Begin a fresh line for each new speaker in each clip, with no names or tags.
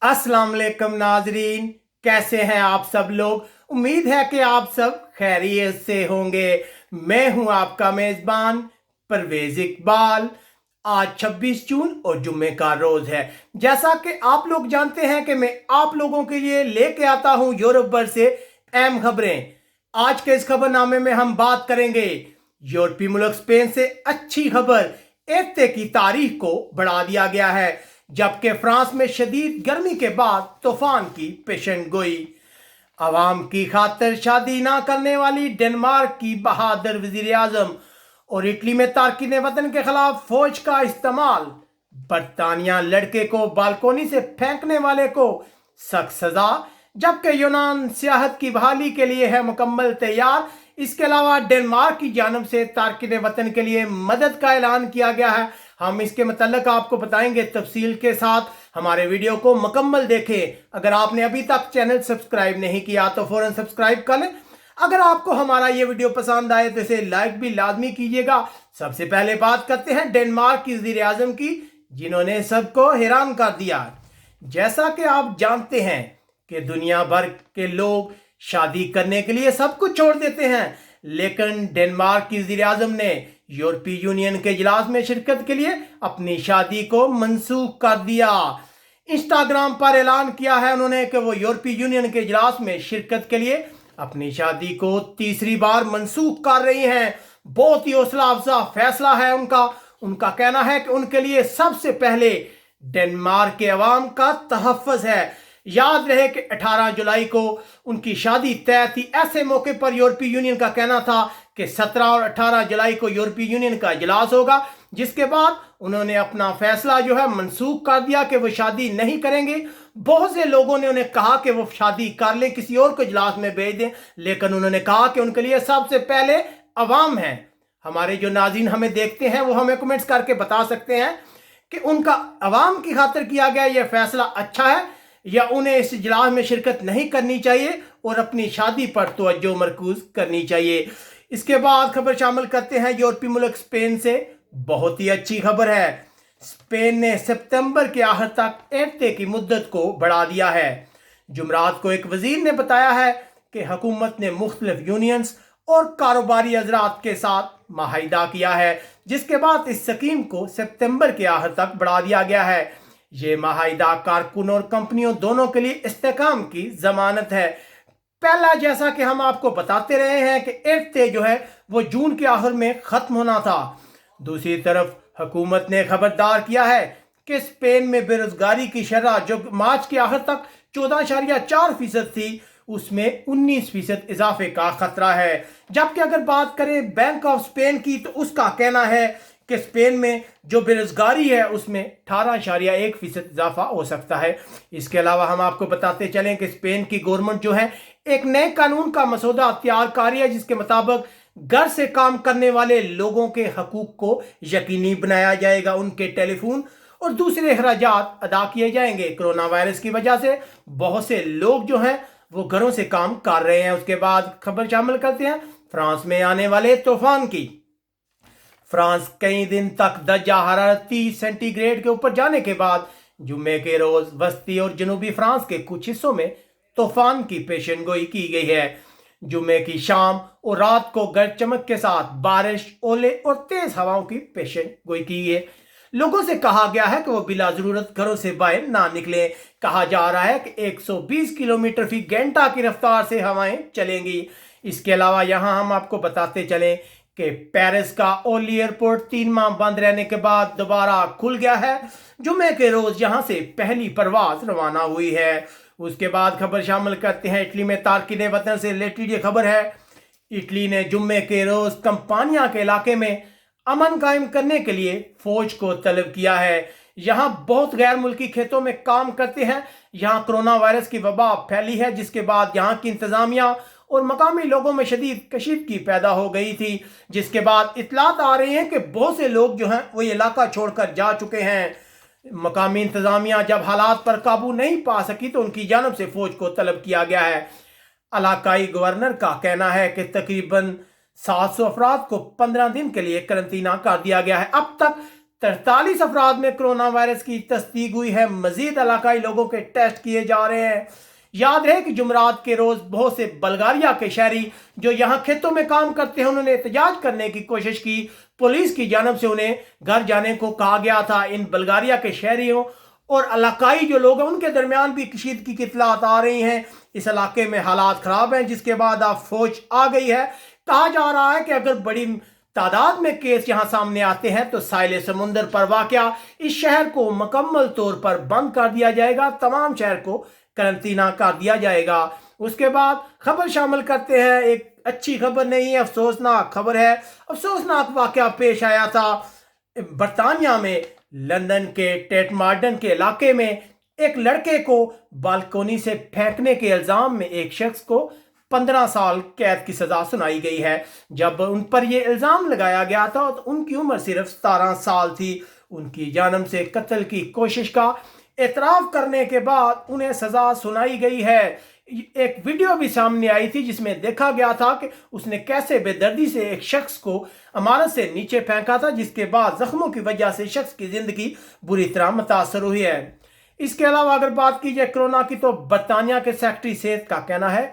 अस्सलाम वालेकुम नाजरीन, कैसे हैं आप सब लोग। उम्मीद है कि आप सब खैरियत से होंगे। मैं हूं आपका मेज़बान परवेज इकबाल। आज 26 जून और जुम्मे का रोज़ है। जैसा कि आप लोग जानते हैं कि मैं आप लोगों के लिए लेके आता हूं यूरोप भर से अहम खबरें। आज के इस खबरनामे में हम बात करेंगे यूरोपीय मुल्क स्पेन से अच्छी खबर, इफ्ते की तारीख को बढ़ा दिया गया है, जबकि फ्रांस में शदीद गर्मी के बाद तूफान की पेशन गोई। अवाम की खातिर शादी ना करने वाली डेनमार्क की बहादुर वजीर आजम और इटली में तारकीन वतन के खिलाफ फौज का इस्तेमाल। बरतानिया लड़के को बालकोनी से फेंकने वाले को सख्त सजा, जबकि यूनान सियाहत की बहाली के लिए है मुकम्मल तैयार। इसके अलावा डेनमार्क की जानब से तारकीन वतन के लिए मदद का ऐलान किया गया है। हम इसके मतलब आपको बताएंगे तफसील के साथ। हमारे वीडियो को मुकम्मल देखें। अगर आपने अभी तक चैनल सब्सक्राइब नहीं किया तो फौरन सब्सक्राइब कर लें। अगर आपको हमारा ये वीडियो पसंद आए तो इसे लाइक भी लाजमी कीजिएगा। सबसे पहले बात करते हैं डेनमार्क की वजीर आजम की, जिन्होंने सबको हैरान कर दिया। जैसा कि आप जानते हैं कि दुनिया भर के लोग शादी करने के लिए सब कुछ छोड़ देते हैं, लेकिन डेनमार्क की वजीर आजम ने यूरोपीय यूनियन के इजलास में शिरकत के लिए अपनी शादी को मंसूख कर दिया। इंस्टाग्राम पर ऐलान किया है उन्होंने कि वो यूरोपीय यूनियन के इजलास में शिरकत के लिए अपनी शादी को तीसरी बार मंसूख कर रही हैं। बहुत ही हौसला अफजा फैसला है उनका कहना है कि उनके लिए सबसे पहले डेनमार्क के अवाम का तहफ़्फ़ुज़ है। याद रहे कि 18 जुलाई को उनकी शादी तय थी। ऐसे मौके पर यूरोपीय यूनियन का कहना था कि 17 और 18 जुलाई को यूरोपीय यूनियन का इजलास होगा, जिसके बाद उन्होंने अपना फैसला जो है मंसूख कर दिया कि वो शादी नहीं करेंगे। बहुत से लोगों ने उन्हें कहा कि वो शादी कर ले, किसी और को इजलास में भेज दें, लेकिन उन्होंने कहा कि उनके लिए सबसे पहले अवाम है। हमारे जो नाज़रीन हमें देखते हैं वो हमें कमेंट्स करके बता सकते हैं कि उनका अवाम की खातिर किया गया यह फैसला अच्छा है या उन्हें इस इजलास में शिरकत नहीं करनी चाहिए और अपनी शादी पर तवज्जो मरकूज करनी चाहिए। इसके बाद खबर शामिल करते हैं यूरोपीय मुल्क स्पेन से। बहुत ही अच्छी खबर है। स्पेन ने सितंबर के आखिर तक इफ्ते की मुद्दत को बढ़ा दिया है। जुमरात को एक वजीर ने बताया है कि हुकूमत ने मुख्तलिफ यूनियंस और कारोबारी हजरात के साथ माहिदा किया है, जिसके बाद इस स्कीम को सितंबर के आखिर तक बढ़ा दिया गया है। ये माहिदा कारकुनों और कंपनियों दोनों के लिए इस्तेकाम की जमानत है। पहला, जैसा कि हम आपको बताते रहे हैं कि इफ्ते जो है वो जून के आखिर में खत्म होना था। दूसरी तरफ हुकूमत ने खबरदार किया है कि स्पेन में बेरोजगारी की शरह जो मार्च के आखिर तक 14.4% थी, उसमें 19% इजाफे का खतरा है। जबकि अगर बात करें बैंक ऑफ स्पेन की तो उसका कहना है कि स्पेन में जो बेरोजगारी है उसमें 18.1% इजाफा हो सकता है। इसके अलावा हम आपको बताते चलें कि स्पेन की गवर्नमेंट जो है एक नए कानून का मसौदा तैयार कर रही है, जिसके मुताबिक घर से काम करने वाले लोगों के हकूक को यकीनी बनाया जाएगा। उनके टेलीफोन और दूसरे अखराजात अदा किए जाएंगे। कोरोना वायरस की वजह से बहुत से लोग जो हैं वो घरों से काम कर रहे हैं। उसके बाद खबर शामिल करते हैं फ्रांस में आने वाले तूफान की। फ्रांस कई दिन तक दर्जा हरारत 30 सेंटीग्रेड के ऊपर जाने के बाद जुम्मे के रोज वस्ती और जनूबी फ्रांस के कुछ हिस्सों में तूफान की पेशन गोई की गई है। जुम्मे की शाम और रात को गरज चमक के साथ बारिश, ओले और तेज हवाओं की पेशन गोई की है। लोगों से कहा गया है कि वो बिला जरूरत घरों से बाहर ना निकलें। कहा जा रहा है कि 120 किलोमीटर फी घंटा की रफ्तार से हवाएं चलेंगी। इसके अलावा यहाँ हम आपको बताते चलें कि पेरिस का ओली एयरपोर्ट 3 माह बंद रहने के बाद दोबारा खुल गया है। जुम्मे के रोज यहां से पहली परवाज रवाना हुई है। उसके बाद खबर शामिल करते हैं इटली में तारकीन वतन से रिलेटेड ये खबर है। इटली ने जुम्मे के रोज कंपानिया के इलाके में अमन कायम करने के लिए फौज को तलब किया है। यहाँ बहुत गैर मुल्की खेतों में काम करते हैं। यहाँ कोरोना वायरस की वबा फैली है, जिसके बाद यहाँ की इंतजामिया और मकामी लोगों में शदीद कशीदगी पैदा हो गई थी, जिसके बाद इतलात आ रही हैं कि बहुत से लोग जो हैं वो इलाका छोड़कर जा चुके हैं। मकामी इंतजामिया जब हालात पर काबू नहीं पा सकी तो उनकी जानब से फौज को तलब किया गया है। इलाकाई गवर्नर का कहना है कि तकरीबन 700 अफराद को 15 दिन के लिए करंतना कर दिया गया है। अब तक 43 अफराद में कोरोना वायरस की तस्दीक हुई है। मजीद इलाकाई लोगों के टेस्ट किए जा रहे हैं। याद रहे कि जुमरात के रोज बहुत से बल्गारिया के शहरी जो यहाँ खेतों में काम करते हैं, उन्होंने एहतजाज करने की कोशिश की। पुलिस की जानब से उन्हें घर जाने को कहा गया था। इन बल्गारिया के शहरियों और इलाकाई जो लोग हैं उनके दरमियान भी कशीदगी की इत्तलात आ रही हैं। इस इलाके में हालात खराब हैं, जिसके बाद अब फौज आ गई है। कहा जा रहा है कि अगर बड़ी तादाद में केस यहां सामने आते हैं तो साहिल समुंदर पर वाक़या इस शहर को मुकम्मल तौर पर बंद कर दिया जाएगा। तमाम शहर को करंतना कर दिया जाएगा। उसके बाद खबर शामिल करते हैं। एक अच्छी खबर नहीं है, अफसोसनाक खबर है। अफसोसनाक वाक़या पेश आया था बरतानिया में, लंदन के टेट मार्डन के इलाके में। एक लड़के को बालकोनी से फेंकने के इल्ज़ाम में एक शख्स को 15 साल कैद की सज़ा सुनाई गई है। जब उन पर यह इल्ज़ाम लगाया गया था तो उनकी उम्र सिर्फ 17 साल थी। उनकी जानब से कत्ल की कोशिश का एतराफ़ करने के बाद उन्हें सज़ा सुनाई गई है। एक वीडियो भी सामने आई थी जिसमें देखा गया था कि उसने कैसे बेदर्दी से एक शख्स को इमारत से नीचे फेंका था, जिसके बाद जख्मों की वजह से शख्स की ज़िंदगी बुरी तरह मुतासर हुई है। इसके अलावा अगर बात की जाए कोरोना की, तो बरतानिया के सेक्रेटरी सेहत का कहना है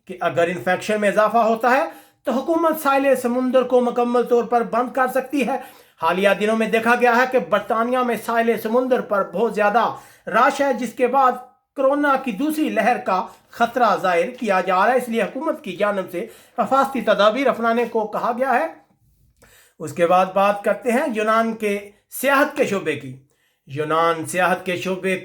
कि अगर इन्फेक्शन में इजाफा होता है तो हुकूमत साहिल समुंदर को मुकम्मल तौर पर बंद कर सकती है। हालिया दिनों में देखा गया है कि बरतानिया में साहिल समुंदर पर बहुत ज़्यादा रश है, जिसके बाद कोरोना की दूसरी लहर का खतरा जाहिर किया जा रहा है। इसलिए हुकूमत की जानब से हिफाजती तदाबीर अपनाने को कहा गया है। उसके बाद बात करते हैं यूनान के सियाहत के शोबे की। यूनान सियाहत के शोबे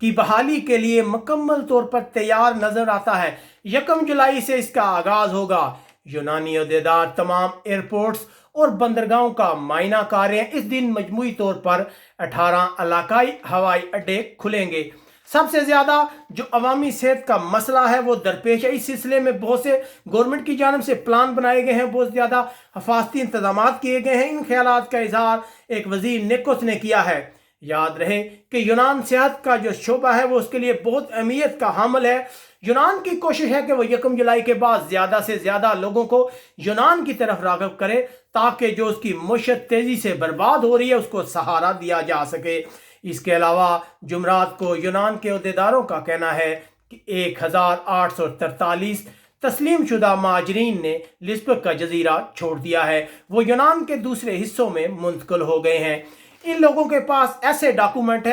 की बहाली के लिए मुकम्मल तौर पर तैयार नजर आता है। 1 जुलाई से इसका आगाज होगा। यूनानी अहदेदार तमाम एयरपोर्ट्स और बंदरगाहों का मायना कर रहे हैं। इस दिन मजमूई तौर पर 18 इलाकाई हवाई अड्डे खुलेंगे। सबसे ज़्यादा जो अवामी सेहत का मसला है वो दरपेश है। इस सिलसिले में बहुत से गवर्नमेंट की जानब से प्लान बनाए गए हैं, बहुत ज़्यादा हिफाजती इंतजाम किए गए हैं। इन ख्यालात का इजहार एक वजीर निकोस ने किया है। याद रहे कि यूनान सेहत का जो शोबा है वो उसके लिए बहुत अहमियत का हामिल है। यूनान की कोशिश है कि वो 1 जुलाई के बाद ज़्यादा से ज़्यादा लोगों को यूनान की तरफ राग़िब करे, ताकि जो उसकी मुश्त तेज़ी से बर्बाद हो रही है उसको सहारा दिया जा सके। इसके अलावा जुमरात को यूनान के अहदेदारों का कहना है कि 1843 तस्लीम शुदा महाजरीन ने लिस्बक का जजीरा छोड़ दिया है। वो यूनान के दूसरे हिस्सों में मुंतकिल हो गए हैं। इन लोगों के पास ऐसे डॉक्यूमेंट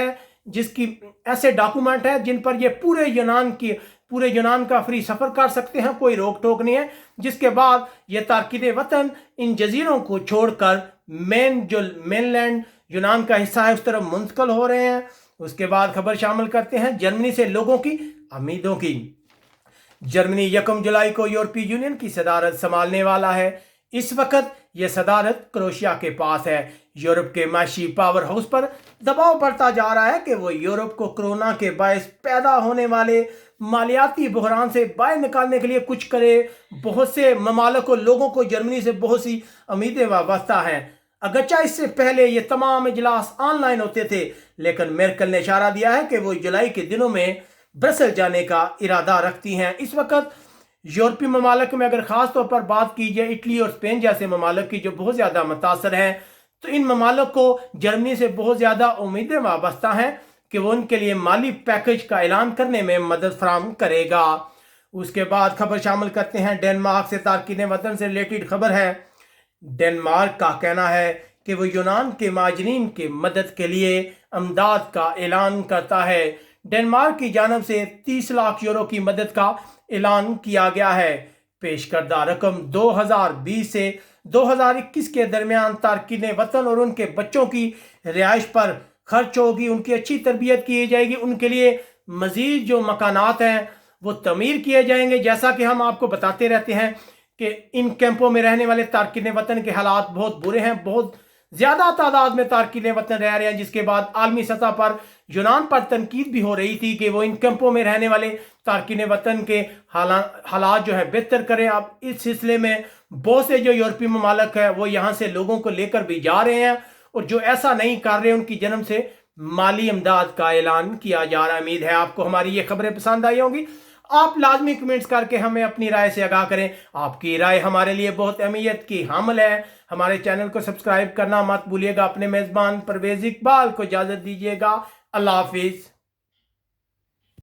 है जिन पर ये पूरे यूनान का फ्री सफ़र कर सकते हैं, कोई रोक टोक नहीं है। जिसके बाद ये तारकीन वतन इन जजीरों को छोड़कर मेनलैंड यूनान का हिस्सा है उस तरफ मुंतकिल हो रहे हैं। उसके बाद खबर शामिल करते हैं जर्मनी से लोगों की उम्मीदों की। जर्मनी 1 जुलाई को यूरोपीय यूनियन की सदारत संभालने वाला है। इस वक्त यह सदारत क्रोएशिया के पास है। यूरोप के माशी पावर हाउस पर दबाव बढ़ता जा रहा है कि वो यूरोप को कोरोना के बायस पैदा होने वाले मालियाती बहरान से बाहर निकालने के लिए कुछ करे। बहुत से ममालिक और लोगों को जर्मनी से बहुत सी उम्मीदें वाबस्ता हैं। अगरचा इससे पहले ये तमाम इजलास ऑनलाइन होते थे, लेकिन मेर्केल ने इशारा दिया है कि वो जुलाई के दिनों में ब्रसल जाने का इरादा रखती हैं। इस वक्त यूरोपीय ममालिक में अगर ख़ास तौर पर बात की जाए इटली और स्पेन जैसे ममालिक की जो बहुत ज़्यादा मुतासर हैं, तो इन ममालिक को जर्मनी से बहुत ज़्यादा उम्मीदें वाबस्ता हैं कि वो उनके लिए माली पैकेज का ऐलान करने में मदद फराहम करेगा। उसके बाद खबर शामिल करते हैं डेनमार्क से। तारकीन वतन से रिलेटेड खबर है। डेनमार्क का कहना है कि वो यूनान के माजरीन की मदद के लिए अमदाद का ऐलान करता है। डेनमार्क की जानब से 30 लाख यूरो की मदद का ऐलान किया गया है। पेश करदा रकम 2020 से 2021 के दरमियान तारकीन वतन और उनके बच्चों की रिहाइश पर खर्च होगी। उनकी अच्छी तरबियत की जाएगी। उनके लिए मज़ीद जो मकानात हैं वो तमीर किए जाएंगे। जैसा कि हम आपको बताते रहते हैं कि इन कैंपों में रहने वाले तारकीन वतन के हालात बहुत बुरे हैं। बहुत ज़्यादा तादाद में तारकीन वतन रह रहे हैं, जिसके बाद आलमी सतह पर यूनान पर तनकीद भी हो रही थी कि वो इन कैंपों में रहने वाले तारकीन वतन के हालात जो है बेहतर करें। अब इस सिलसिले में बहुत से जो यूरोपीय ममालिक है वो यहाँ से लोगों को लेकर भी जा रहे हैं, और जो ऐसा नहीं कर रहे उनकी जन्म से माली इमदाद का ऐलान किया जा रहा है। उम्मीद है आपको हमारी ये खबरें पसंद आई होंगी। آپ لازمی کمنٹس کر کے ہمیں اپنی رائے سے آگاہ کریں. آپ کی رائے ہمارے لیے بہت اہمیت کی حامل ہے. ہمارے چینل کو سبسکرائب کرنا مت بھولیے گا. اپنے میزبان پرویز اقبال کو اجازت دیجیے گا. اللہ حافظ.